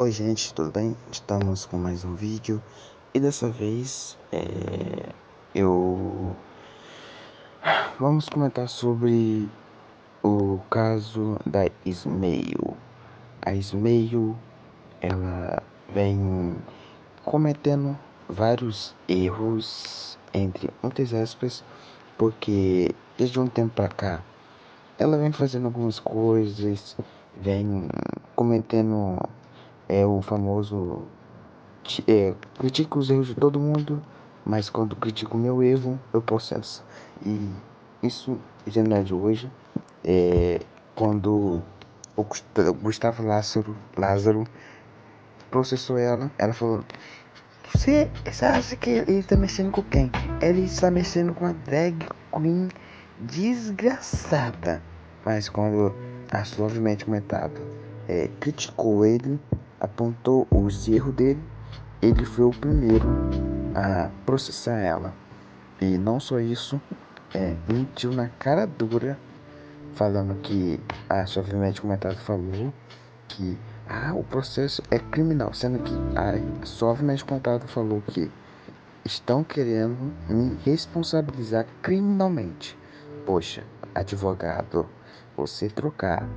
Oi gente, tudo bem? Estamos com mais um vídeo e dessa vez eu vamos comentar sobre o caso da Ismael. A Ismael, ela vem cometendo vários erros, entre muitas aspas, porque desde um tempo pra cá ela vem fazendo algumas coisas, vem cometendo o famoso critico os erros de todo mundo, mas quando critico o meu erro, eu processo. E isso já não é de hoje. Quando o Gustavo Lázaro processou ela, ela falou: Você acha que ele está mexendo com quem? Ele está mexendo com a drag queen desgraçada. Mas quando a Suavemente Comentado criticou ele, apontou os erros dele, ele foi o primeiro a processar ela. E não só isso, mentiu na cara dura, falando que a Suavemente Comentado falou que o processo é criminal, sendo que a Suavemente Comentado falou que estão querendo me responsabilizar criminalmente. Poxa, advogado, você trocar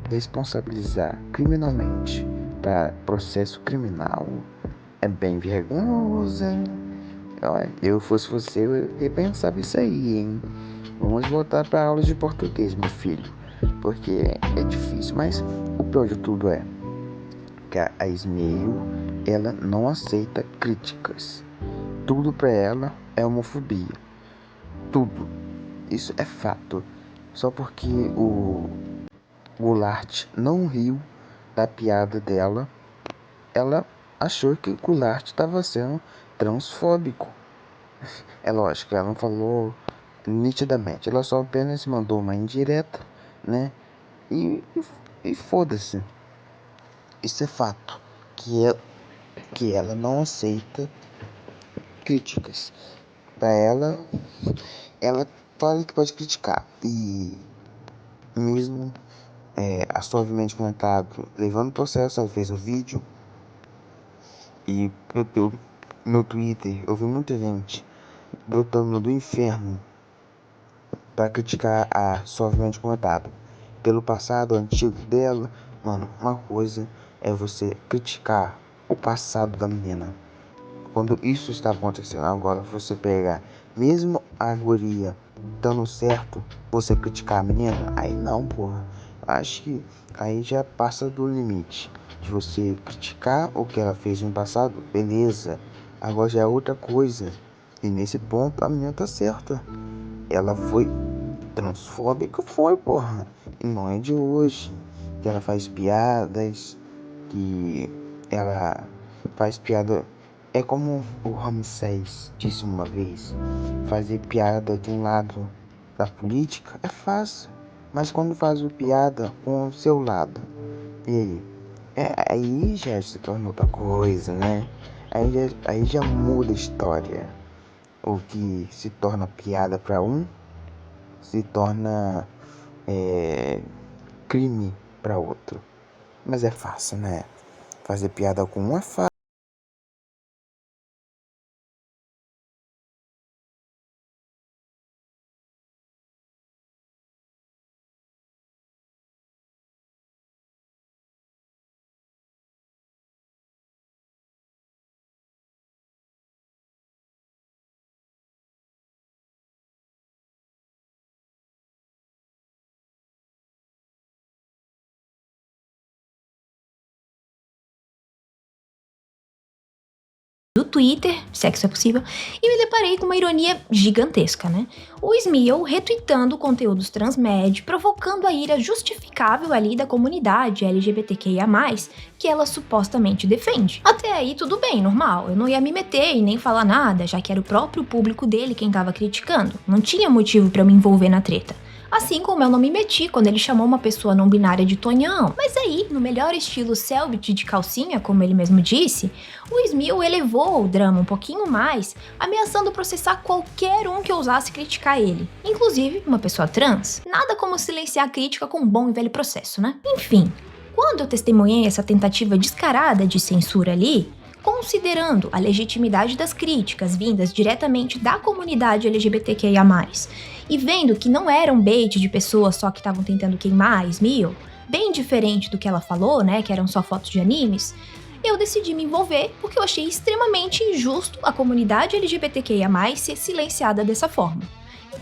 responsabilizar criminalmente para processo criminal é bem vergonhoso, hein? Olha, eu fosse você, eu repensava isso aí, hein? Vamos voltar para aula de português, meu filho, porque é difícil, mas o pior de tudo é que a Ismael, ela não aceita críticas. Tudo para ela é homofobia. Tudo. Isso é fato. Só porque o Goulart não riu da piada dela, ela achou que o Goulart estava sendo transfóbico. É lógico, ela não falou nitidamente, ela só apenas mandou uma indireta, né? E foda-se. Isso é fato. Que ela não aceita críticas. Pra ela fala que pode criticar. E mesmo a Suavemente Comentado levando o processo, ela fez o vídeo. E no Twitter eu vi muita gente brotando do inferno para criticar a Suavemente Comentado pelo passado antigo dela. Mano, uma coisa é você criticar o passado da menina quando isso está acontecendo. Agora você pegar, mesmo a guria dando certo, você criticar a menina, aí não, porra. Acho que aí já passa do limite de você criticar o que ela fez no passado, beleza. Agora já é outra coisa. E nesse ponto a menina tá certa. Ela foi transfóbica, foi, porra. E não é de hoje. Que ela faz piadas, que ela faz piada. É como o Ramsés disse uma vez: fazer piada de um lado da política é fácil, mas quando faz o piada com o seu lado, e aí? Aí já se torna outra coisa, né? Aí já muda a história. O que se torna piada para um se torna crime para outro. Mas é fácil, né? Fazer piada com um é fácil. Do Twitter, se é que isso é possível, e me deparei com uma ironia gigantesca, né? O Smil retweetando conteúdos transmed, provocando a ira justificável ali da comunidade LGBTQIA+, que ela supostamente defende. Até aí tudo bem, normal, eu não ia me meter e nem falar nada, já que era o próprio público dele quem tava criticando, não tinha motivo pra eu me envolver na treta. Assim como eu não me meti quando ele chamou uma pessoa não binária de Tonhão. Mas aí, no melhor estilo Selbit de calcinha, como ele mesmo disse, o Smil elevou o drama um pouquinho mais, ameaçando processar qualquer um que ousasse criticar ele, inclusive uma pessoa trans. Nada como silenciar a crítica com um bom e velho processo, né? Enfim, Quando eu testemunhei essa tentativa descarada de censura ali, considerando a legitimidade das críticas vindas diretamente da comunidade LGBTQIA+, e vendo que não era um bait de pessoas só que estavam tentando queimar a Smil, bem diferente do que ela falou, né, que eram só fotos de animes, eu decidi me envolver porque eu achei extremamente injusto a comunidade LGBTQIA+, ser silenciada dessa forma.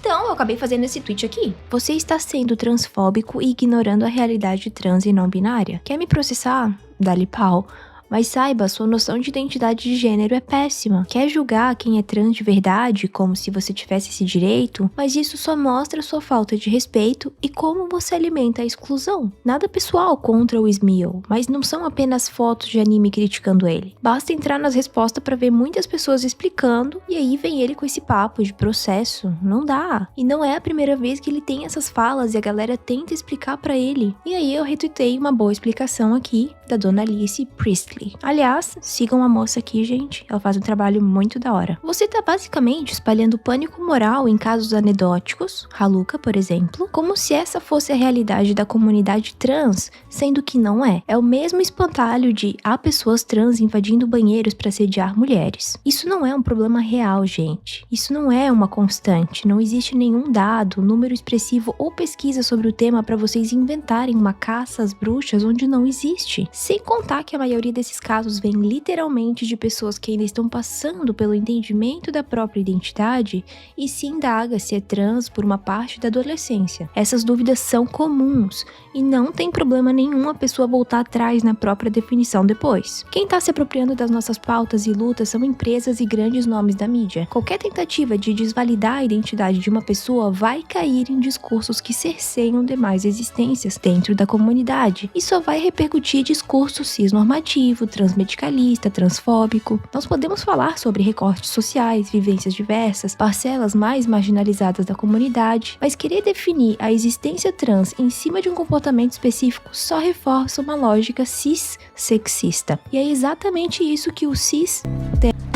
Então, eu acabei fazendo esse tweet aqui. Você está sendo transfóbico e ignorando a realidade trans e não binária? Quer me processar? Dá-lhe pau. Mas saiba, sua noção de identidade de gênero é péssima. Quer julgar quem é trans de verdade, como se você tivesse esse direito, mas isso só mostra sua falta de respeito e como você alimenta a exclusão. Nada pessoal contra o Smil, mas não são apenas fotos de anime criticando ele. Basta entrar nas respostas pra ver muitas pessoas explicando, e aí vem ele com esse papo de processo. Não dá. E não é a primeira vez que ele tem essas falas e a galera tenta explicar pra ele. E aí eu retuitei uma boa explicação aqui da dona Alice Priestley. Aliás, sigam a moça aqui, gente. Ela faz um trabalho muito da hora. Você tá basicamente espalhando pânico moral em casos anedóticos, Haluka, por exemplo, como se essa fosse a realidade da comunidade trans, sendo que não é. É o mesmo espantalho de há pessoas trans invadindo banheiros para sediar mulheres. Isso não é um problema real, gente. Isso não é uma constante. Não existe nenhum dado, número expressivo ou pesquisa sobre o tema para vocês inventarem uma caça às bruxas onde não existe. Sem contar que a maioria desses casos vem literalmente de pessoas que ainda estão passando pelo entendimento da própria identidade e se indaga se é trans por uma parte da adolescência. Essas dúvidas são comuns e não tem problema nenhum a pessoa voltar atrás na própria definição depois. Quem está se apropriando das nossas pautas e lutas são empresas e grandes nomes da mídia. Qualquer tentativa de desvalidar a identidade de uma pessoa vai cair em discursos que cerceiam demais existências dentro da comunidade e só vai repercutir discursos cisnormativo, transmedicalista, transfóbico. Nós podemos falar sobre recortes sociais, vivências diversas, parcelas mais marginalizadas da comunidade, mas querer definir a existência trans em cima de um comportamento específico só reforça uma lógica cis-sexista. E é exatamente isso que o cis...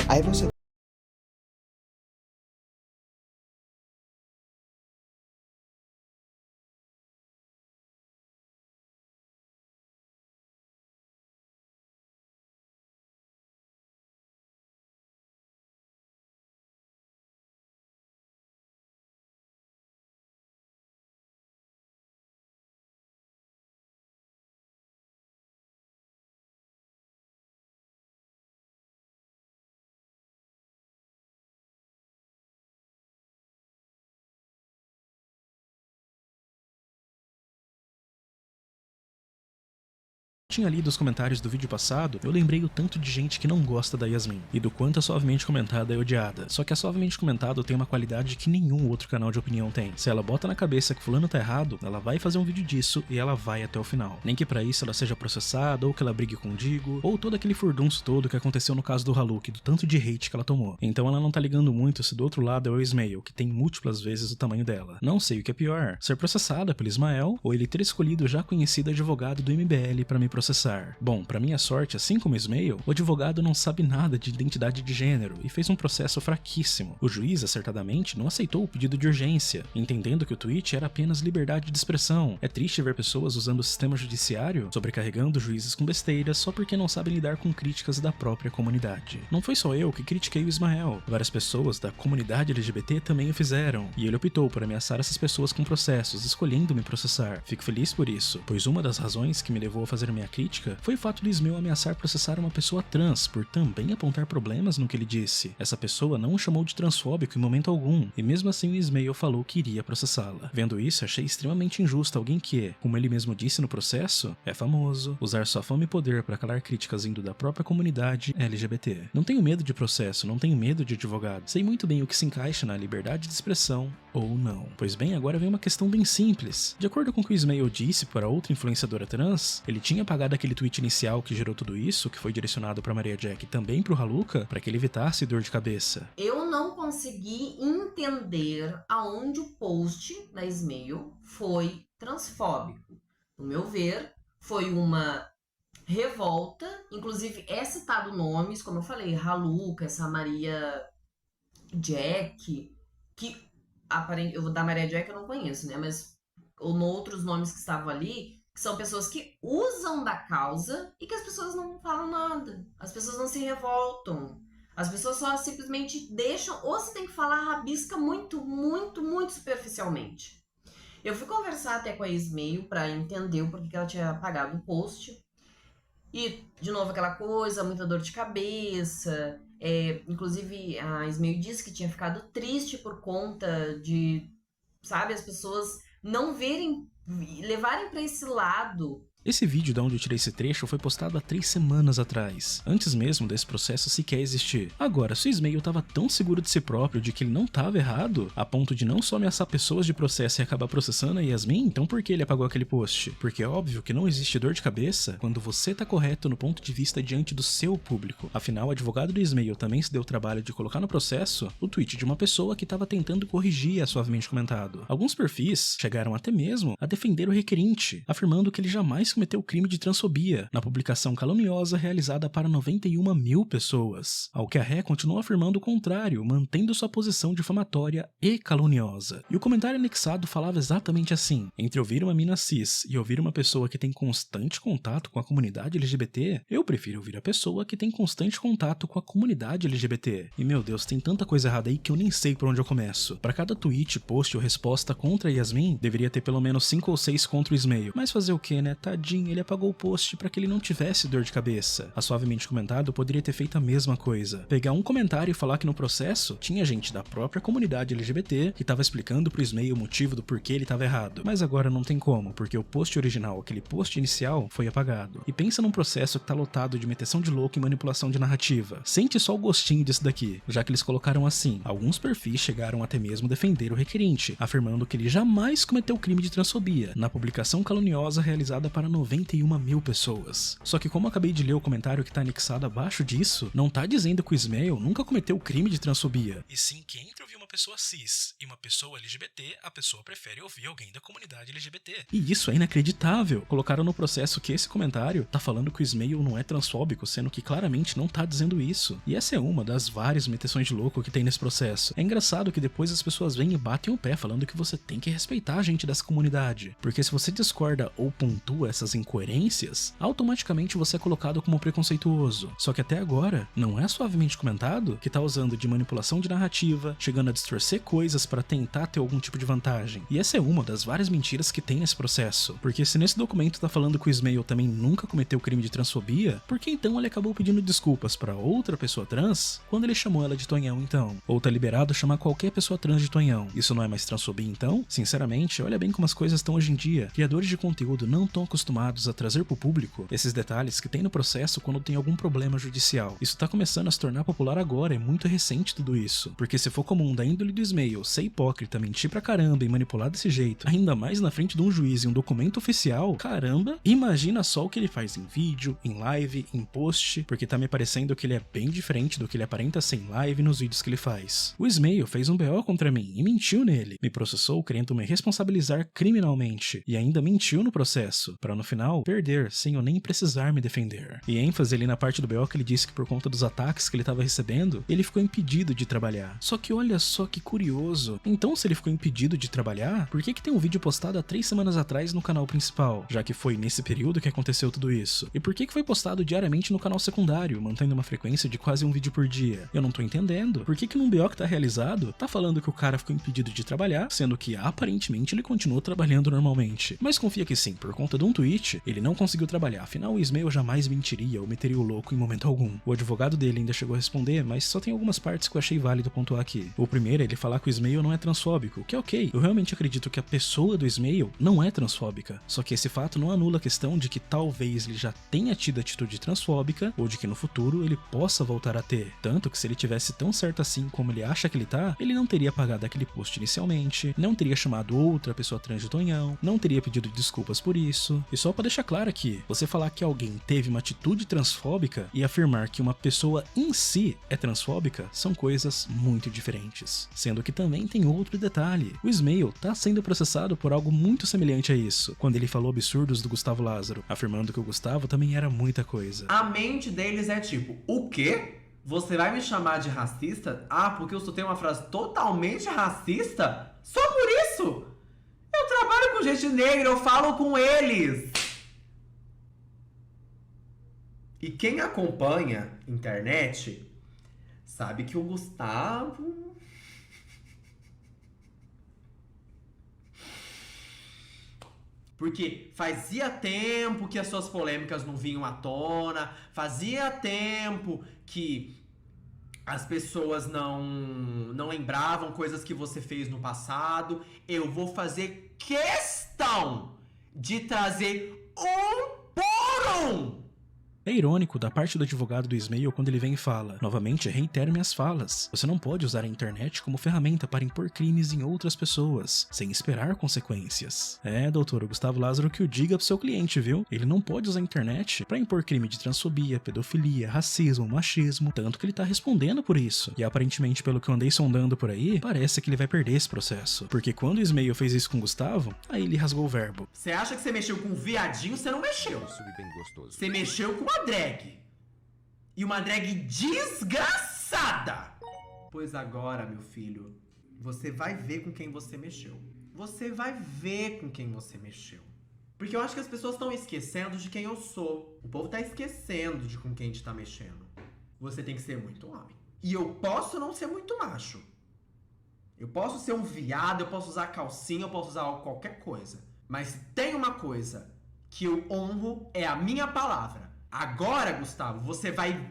Aí você tinha lido os comentários do vídeo passado, eu lembrei o tanto de gente que não gosta da Yasmin, e do quanto a suavemente comentada é odiada. Só que a suavemente comentada tem uma qualidade que nenhum outro canal de opinião tem. Se ela bota na cabeça que fulano tá errado, ela vai fazer um vídeo disso e ela vai até o final. Nem que pra isso ela seja processada, ou que ela brigue com o Digo, ou todo aquele furdunço todo que aconteceu no caso do Haluk, do tanto de hate que ela tomou. Então ela não tá ligando muito se do outro lado é o Ismael, que tem múltiplas vezes o tamanho dela. Não sei o que é pior, ser processada pelo Ismael, ou ele ter escolhido o já conhecido advogado do MBL pra me processar. Bom, pra minha sorte, assim como Ismael, o advogado não sabe nada de identidade de gênero e fez um processo fraquíssimo. O juiz, acertadamente, não aceitou o pedido de urgência, entendendo que o tweet era apenas liberdade de expressão. É triste ver pessoas usando o sistema judiciário, sobrecarregando juízes com besteiras só porque não sabem lidar com críticas da própria comunidade. Não foi só eu que critiquei o Ismael, várias pessoas da comunidade LGBT também o fizeram, e ele optou por ameaçar essas pessoas com processos, escolhendo me processar. Fico feliz por isso, pois uma das razões que me levou a fazer minha crítica foi o fato de Ismael ameaçar processar uma pessoa trans por também apontar problemas no que ele disse. Essa pessoa não o chamou de transfóbico em momento algum, e mesmo assim o Ismael falou que iria processá-la. Vendo isso, achei extremamente injusto alguém que, como ele mesmo disse no processo, é famoso, usar sua fama e poder para calar críticas indo da própria comunidade LGBT. Não tenho medo de processo, não tenho medo de advogado. Sei muito bem o que se encaixa na liberdade de expressão ou não. Pois bem, agora vem uma questão bem simples. De acordo com o que o Ismael disse para outra influenciadora trans, ele tinha apagado aquele tweet inicial que gerou tudo isso, que foi direcionado para Maria Jack e também para o Haluka, para que ele evitasse dor de cabeça. Eu não consegui entender aonde o post da Ismael foi transfóbico. No meu ver, foi uma revolta, inclusive é citado nomes, como eu falei, Haluka, essa Maria Jack, que aparentemente, eu da Maria Jack eu não conheço, né, mas ou outros nomes que estavam ali, que são pessoas que usam da causa e que as pessoas não falam nada. As pessoas não se revoltam. As pessoas só simplesmente deixam, ou se tem que falar, rabisca muito, muito, muito superficialmente. Eu fui conversar até com a Ismael para entender o porquê que ela tinha apagado o post. E, de novo, aquela coisa, muita dor de cabeça. Inclusive, a Ismael disse que tinha ficado triste por conta de, sabe, as pessoas não levarem para esse lado. Esse vídeo de onde eu tirei esse trecho foi postado há 3 semanas atrás, antes mesmo desse processo sequer existir. Agora, se o Ismael tava tão seguro de si próprio de que ele não tava errado, a ponto de não só ameaçar pessoas de processo e acabar processando a Yasmin, então por que ele apagou aquele post? Porque é óbvio que não existe dor de cabeça quando você tá correto no ponto de vista diante do seu público. Afinal, o advogado do Ismael também se deu o trabalho de colocar no processo o tweet de uma pessoa que tava tentando corrigir a suavemente comentado. Alguns perfis chegaram até mesmo a defender o requerente, afirmando que ele jamais cometeu crime de transfobia na publicação caluniosa realizada para 91 mil pessoas, ao que a ré continuou afirmando o contrário, mantendo sua posição difamatória e caluniosa. E o comentário anexado falava exatamente assim: entre ouvir uma mina cis e ouvir uma pessoa que tem constante contato com a comunidade LGBT, eu prefiro ouvir a pessoa que tem constante contato com a comunidade LGBT. E meu Deus, tem tanta coisa errada aí que eu nem sei por onde eu começo. Para cada tweet, post ou resposta contra a Yasmin, deveria ter pelo menos 5 ou 6 contra o Ismael. Mas fazer o que, né? Tadinho, ele apagou o post para que ele não tivesse dor de cabeça. A suavemente comentado poderia ter feito a mesma coisa. Pegar um comentário e falar que no processo tinha gente da própria comunidade LGBT que tava explicando pro Ismael o motivo do porquê ele tava errado. Mas agora não tem como, porque o post original, aquele post inicial, foi apagado. E pensa num processo que tá lotado de meteção de louco e manipulação de narrativa. Sente só o gostinho disso daqui, já que eles colocaram assim: alguns perfis chegaram até mesmo defender o requerente, afirmando que ele jamais cometeu crime de transfobia, na publicação caluniosa realizada para 91 mil pessoas. Só que como eu acabei de ler o comentário que tá anexado abaixo disso, não tá dizendo que o Ismael nunca cometeu crime de transfobia, e sim que entre ouvir uma pessoa cis e uma pessoa LGBT, a pessoa prefere ouvir alguém da comunidade LGBT. E isso é inacreditável. Colocaram no processo que esse comentário tá falando que o Ismael não é transfóbico, sendo que claramente não tá dizendo isso. E essa é uma das várias meteções de louco que tem nesse processo. É engraçado que depois as pessoas vêm e batem o pé falando que você tem que respeitar a gente dessa comunidade, porque se você discorda ou pontua essas incoerências, automaticamente você é colocado como preconceituoso. Só que até agora, não é suavemente comentado que tá usando de manipulação de narrativa, chegando a distorcer coisas para tentar ter algum tipo de vantagem. E essa é uma das várias mentiras que tem nesse processo. Porque se nesse documento tá falando que o Ismael também nunca cometeu crime de transfobia, por que então ele acabou pedindo desculpas para outra pessoa trans quando ele chamou ela de Tonhão então? Ou tá liberado chamar qualquer pessoa trans de Tonhão? Isso não é mais transfobia então? Sinceramente, olha bem como as coisas estão hoje em dia. Criadores de conteúdo não estão acostumados a trazer pro público esses detalhes que tem no processo quando tem algum problema judicial. Isso tá começando a se tornar popular agora, é muito recente tudo isso. Porque se for comum da índole do Ismael ser hipócrita, mentir pra caramba e manipular desse jeito, ainda mais na frente de um juiz e um documento oficial, caramba, imagina só o que ele faz em vídeo, em live, em post, porque tá me parecendo que ele é bem diferente do que ele aparenta ser em live nos vídeos que ele faz. O Ismael fez um BO contra mim e mentiu nele, me processou querendo me responsabilizar criminalmente e ainda mentiu no processo, pra no final perder sem eu nem precisar me defender. E ênfase ali na parte do BO que ele disse que por conta dos ataques que ele tava recebendo, ele ficou impedido de trabalhar. Só que olha só que curioso, então se ele ficou impedido de trabalhar, por que tem um vídeo postado há 3 semanas atrás no canal principal, já que foi nesse período que aconteceu tudo isso? E por que foi postado diariamente no canal secundário, mantendo uma frequência de quase um vídeo por dia? Eu não tô entendendo. Por que num BO que tá realizado, tá falando que o cara ficou impedido de trabalhar, sendo que aparentemente ele continuou trabalhando normalmente? Mas confia que sim, por conta de um tweet, ele não conseguiu trabalhar, afinal o Ismael jamais mentiria ou meteria o louco em momento algum. O advogado dele ainda chegou a responder, mas só tem algumas partes que eu achei válido pontuar aqui. O primeiro é ele falar que o Ismael não é transfóbico, que é ok, eu realmente acredito que a pessoa do Ismael não é transfóbica, só que esse fato não anula a questão de que talvez ele já tenha tido atitude transfóbica, ou de que no futuro ele possa voltar a ter. Tanto que se ele tivesse tão certo assim como ele acha que ele tá, ele não teria apagado aquele post inicialmente, não teria chamado outra pessoa trans de Tonhão, não teria pedido desculpas por isso. E só pra deixar claro aqui, você falar que alguém teve uma atitude transfóbica e afirmar que uma pessoa em si é transfóbica são coisas muito diferentes. Sendo que também tem outro detalhe. O Ismael tá sendo processado por algo muito semelhante a isso, quando ele falou absurdos do Gustavo Lázaro, afirmando que o Gustavo também era muita coisa. A mente deles é tipo, o quê? Você vai me chamar de racista? Ah, porque eu soltei uma frase totalmente racista? Só por isso? Eu trabalho com gente negra, eu falo com eles! E quem acompanha internet sabe que o Gustavo... Porque fazia tempo que as suas polêmicas não vinham à tona, fazia tempo que as pessoas não lembravam coisas que você fez no passado. Eu vou fazer questão de trazer um por um. É irônico da parte do advogado do Ismael quando ele vem e fala: novamente, reitero minhas falas. Você não pode usar a internet como ferramenta para impor crimes em outras pessoas, sem esperar consequências. É, doutor, o Gustavo Lázaro que o diga pro seu cliente, viu? Ele não pode usar a internet para impor crime de transfobia, pedofilia, racismo, machismo, tanto que ele tá respondendo por isso. E aparentemente, pelo que eu andei sondando por aí, parece que ele vai perder esse processo. Porque quando o Ismael fez isso com o Gustavo, aí ele rasgou o verbo. Você acha que você mexeu com um viadinho? Você não mexeu. Você mexeu com uma drag. E uma drag desgraçada. Pois agora, meu filho, você vai ver com quem você mexeu. Você vai ver com quem você mexeu. Porque eu acho que as pessoas estão esquecendo de quem eu sou. O povo tá esquecendo de com quem a gente tá mexendo. Você tem que ser muito homem. E eu posso não ser muito macho. Eu posso ser um viado, eu posso usar calcinha, eu posso usar qualquer coisa. Mas tem uma coisa que eu honro, é a minha palavra. Agora, Gustavo, você vai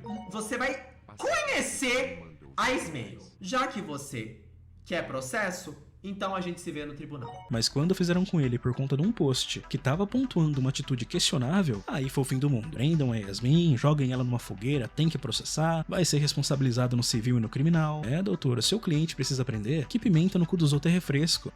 conhecer a Ismael. Já que você quer processo, então a gente se vê no tribunal. Mas quando fizeram com ele por conta de um post que tava pontuando uma atitude questionável, aí foi o fim do mundo. Prendam a Yasmin, joguem ela numa fogueira, tem que processar, vai ser responsabilizado no civil e no criminal. É, doutora, seu cliente precisa aprender que pimenta no cu dos outros é refresco.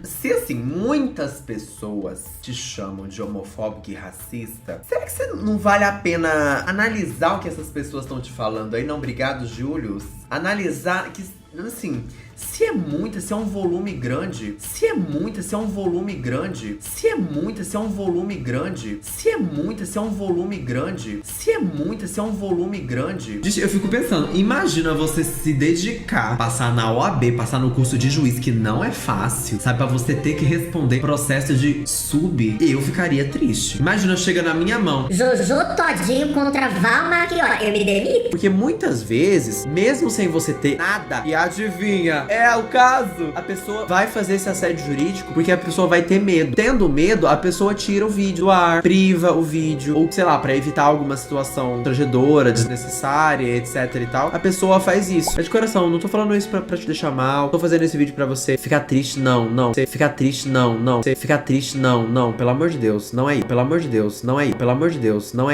Se assim, muitas pessoas te chamam de homofóbico e racista, será que você não vale a pena analisar o que essas pessoas estão te falando aí? Não, obrigado, Július. Analisar que, assim, se é muito, se é um volume grande, se é muito, se é um volume grande, se é muito, se é um volume grande, se é muito, se é um volume grande, se é muito, se é um volume grande. Gente, eu fico pensando, imagina você se dedicar, passar na OAB, passar no curso de juiz, que não é fácil, sabe? Pra você ter que responder processo de sub, eu ficaria triste. Imagina, chega na minha mão Jojo todinho contra Val Marchiori, eu me demito. porque muitas vezes, mesmo sem você ter nada, e adivinha, é o caso, a pessoa vai fazer esse assédio jurídico porque a pessoa vai ter medo. Tendo medo, a pessoa tira o vídeo do ar, priva o vídeo, ou sei lá, pra evitar alguma situação constrangedora, desnecessária, etc e tal, a pessoa faz isso. É de coração, não tô falando isso pra te deixar mal, tô fazendo esse vídeo pra você ficar triste, não, você ficar triste, não, você ficar triste, não, pelo amor de Deus, não é isso, pelo amor de Deus, não é isso, pelo amor de Deus, não é